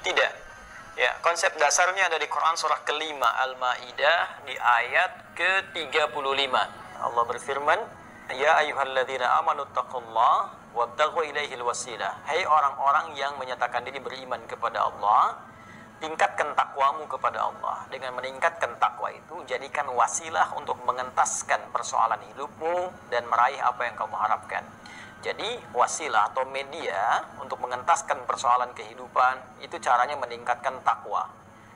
Tidak. Ya, konsep dasarnya ada di Quran surah kelima Al-Maidah di ayat ke-35. Allah berfirman, "Ya ayyuhalladzina amanu taqullaha wabtaghu ilaihil wasilah." Hai orang-orang yang menyatakan diri beriman kepada Allah, tingkatkan takwamu kepada Allah. Dengan meningkatkan takwa itu, jadikan wasilah untuk mengentaskan persoalan hidupmu dan meraih apa yang kamu harapkan. Jadi wasilah atau media untuk mengentaskan persoalan kehidupan itu caranya meningkatkan takwa.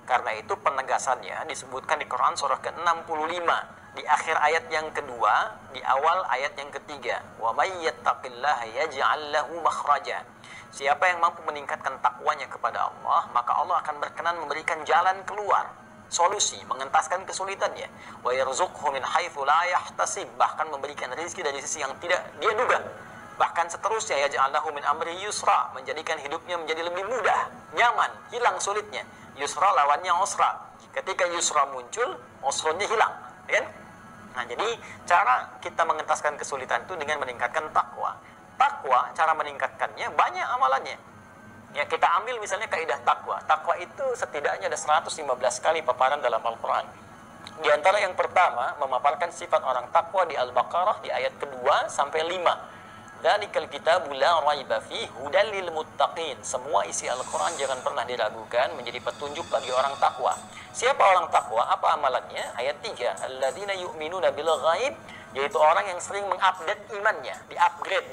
Karena itu penegasannya disebutkan di Quran surah ke-65 di akhir ayat yang kedua, di awal ayat yang ketiga. Wa may yattaqillaha yaj'al lahu makhraja. Siapa yang mampu meningkatkan takwanya kepada Allah, maka Allah akan berkenan memberikan jalan keluar, solusi, mengentaskan kesulitannya. Wa yarzuqhu min haitsu la yahtasib, bahkan memberikan rezeki dari sisi yang tidak dia duga. Bahkan seterusnya, yaj'alahu min amri yusra, menjadikan hidupnya menjadi lebih mudah, nyaman, hilang sulitnya. Yusra lawannya usra. Ketika yusra muncul, usranya hilang, kan? Nah, jadi cara kita mengentaskan kesulitan itu dengan meningkatkan takwa. Takwa, cara meningkatkannya banyak amalannya. Ya, kita ambil misalnya kaidah takwa. Takwa itu setidaknya ada 115 kali paparan dalam Al-Quran. Di antara yang pertama, memaparkan sifat orang takwa di Al-Baqarah di ayat kedua sampai 5. Dzalikal kitabu la raiba fihi hudal lil muttaqin. Semua isi Al-Quran jangan pernah diragukan, menjadi petunjuk bagi orang takwa. Siapa orang takwa? Apa amalannya? Ayat 3. Alladzina yu'minuna bil ghaib, yaitu orang yang sering mengupdate imannya, diupgrade.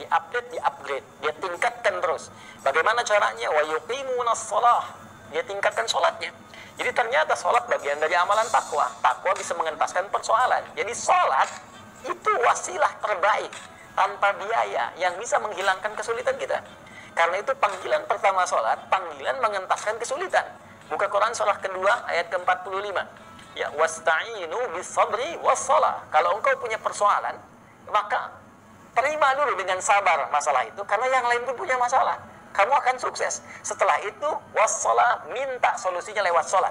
Dia tingkatkan terus. Bagaimana caranya? Wa yuqimunas shalah. Dia tingkatkan salatnya. Jadi ternyata salat bagian dari amalan takwa. Takwa bisa mengentaskan persoalan. Jadi salat itu wasilah terbaik tanpa biaya yang bisa menghilangkan kesulitan kita. Karena itu panggilan pertama sholat, panggilan mengentaskan kesulitan. Buka Quran surah kedua ayat ke-45. Ya, wasta'inu bis-sabri was-shalah. Kalau engkau punya persoalan, maka terima dulu dengan sabar masalah itu, karena yang lain pun punya masalah. Kamu akan sukses. Setelah itu was-shalah, minta solusinya lewat sholat.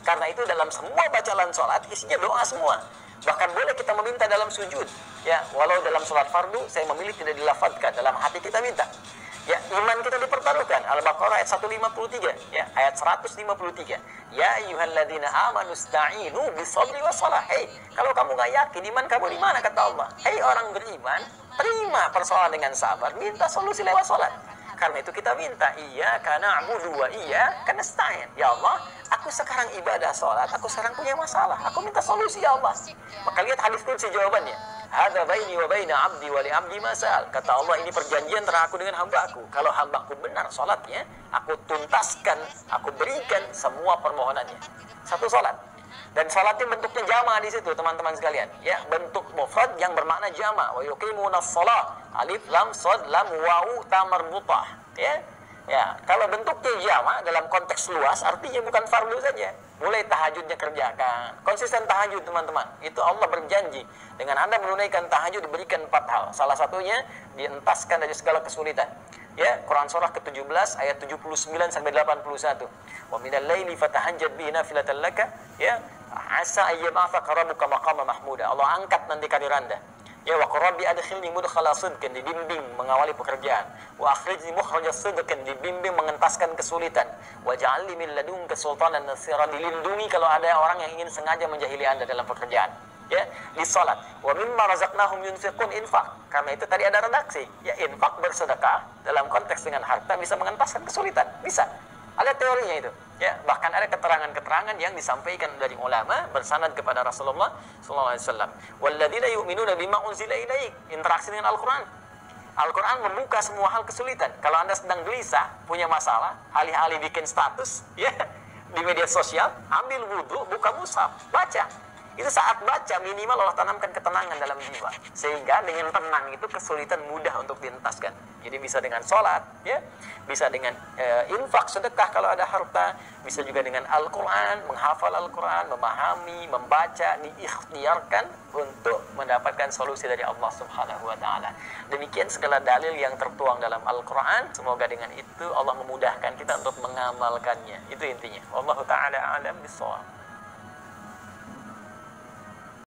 Karena itu dalam semua bacaan sholat isinya doa semua. Bahkan boleh kita meminta dalam sujud. Ya, walau dalam sholat fardu saya memilih tidak dilafadzkan, dalam hati kita minta. Ya, iman kita dipertaruhkan. Al-Baqarah ayat 153, ya, ayat 153. Ya ayyuhalladzina amanu ista'inu bis-sabri was-shalah. Hei, kalau kamu enggak yakin iman kamu di mana, kata Allah. Hei orang beriman, terima persoalan dengan sabar, minta solusi lewat salat. Karena itu kita minta, iyyaka na'budu wa iyyaka nasta'in. Ya Allah, aku sekarang ibadah salat, aku sekarang punya masalah, aku minta solusi ya Allah. Maka lihat hadis qudsi jawabannya. Hadza baini wa baina 'abdi wa li 'abdi ma sa'al. Kata Allah, ini perjanjian antara aku dengan hamba-Ku. Kalau hamba-Ku benar salatnya, aku tuntaskan, aku berikan semua permohonannya. Satu salat. Dan salatnya bentuknya jama di situ, teman-teman sekalian. Ya, bentuk mufrad yang bermakna jama. Wa yuqimunas shalah. Alif lam shad lam wawu ta marbutah. Ya. Ya, kalau bentuknya jama dalam konteks luas artinya bukan fardu saja. Mulai tahajudnya kerjakan. Konsisten tahajud, teman-teman. Itu Allah berjanji, dengan Anda menunaikan tahajud diberikan 4 hal. Salah satunya dientaskan dari segala kesulitan. Ya, Quran surah ke-17 ayat 79 sampai 81. Wa minal laili fatahajjad bihi nafilatan laka, ya, asa ayyab'atsaka rabbuka maqama mahmuda. Allah angkat nanti karir Anda. Ya, wa rabbi adkhilni mudkhala sidqin, dibimbing mengawali pekerjaan. Wa akhrijni mukhraja sidqin, dibimbing mengentaskan kesulitan. Wa ja'alni min ladunka sultanan nasira, dilindungi kalau ada orang yang ingin sengaja menjahili Anda dalam pekerjaan. Ya, di salat. Wa mimma razaqnahum yunfiqun, infak. Karena itu tadi ada redaksi. Ya, infak, bersedekah dalam konteks dengan harta bisa mengentaskan kesulitan. Bisa. Ada teorinya itu. Ya, bahkan ada keterangan-keterangan yang disampaikan dari ulama bersanad kepada Rasulullah sallallahu alaihi wasallam. Walladzina yu'minuna bima unzila ilaik, interaksi dengan Al-Qur'an. Al-Quran membuka semua hal kesulitan. Kalau Anda sedang gelisah, punya masalah, alih-alih bikin status ya di media sosial, ambil wudhu, buka mushaf, baca. Itu saat baca minimal Allah tanamkan ketenangan dalam jiwa, sehingga dengan tenang itu kesulitan mudah untuk dientaskan. Jadi bisa dengan sholat, ya, bisa dengan infak, sedekah kalau ada harta, bisa juga dengan Al-Quran, menghafal Al-Quran, memahami, membaca, diikhtiarkan untuk mendapatkan solusi dari Allah Subhanahu Wa Taala. Demikian segala dalil yang tertuang dalam Al-Quran. Semoga dengan itu Allah memudahkan kita untuk mengamalkannya. Itu intinya. Wallahu taala a'lam bishawab.